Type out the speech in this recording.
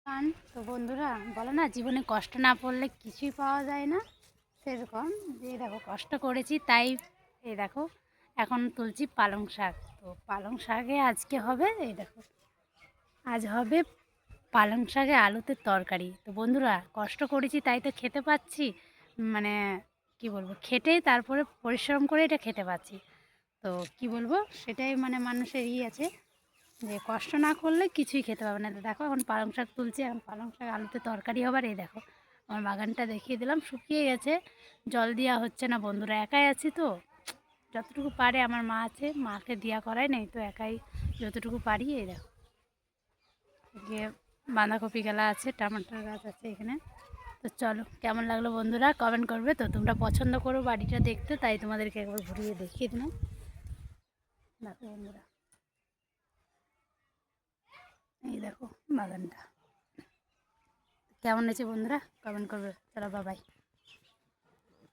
কারণ তো বন্ধুরা বলে না জীবনে কষ্ট না পড়লে কিছুই পাওয়া যায় না, সেরকম যে দেখো কষ্ট করেছি তাই এই দেখো এখন তুলছি পালং শাক। তো পালং শাকে আজকে হবে এই দেখো, আজ হবে পালং শাকে আলুতে তরকারি। তো বন্ধুরা কষ্ট করেছি তাই তো খেতে পাচ্ছি, মানে কি বলবো, খেটেই তারপরে পরিশ্রম করে এটা খেতে পাচ্ছি। তো কি বলবো, সেটাই মানে মানুষের আছে যে কষ্ট না করলে কিছুই খেতে পাবে না। তো দেখো এখন পালং শাক তুলছি, এখন পালং শাক আলুতে তরকারি হবার। এই দেখো আমার বাগানটা দেখিয়ে দিলাম, শুকিয়ে গেছে, জল দেওয়া হচ্ছে না বন্ধুরা, একাই আছি তো যতটুকু পারে, আমার মা আছে, মাকে দেওয়া করাই নেই, তো একাই যতটুকু পারি। এই দেখো যে বাঁধাকপি গালা আছে, টমাটার গাছ আছে এখানে। তো চলো, কেমন লাগলো বন্ধুরা কমেন্ট করবে। তো তোমরা পছন্দ করো বাড়িটা দেখতে, তাই তোমাদেরকে একবার ঘুরিয়ে দেখিয়ে দিলাম। দেখো বন্ধুরা, এই দেখো বাগানটা কেমন হয়েছে বন্ধুরা কমেন্ট করবে। চলো বাবাই।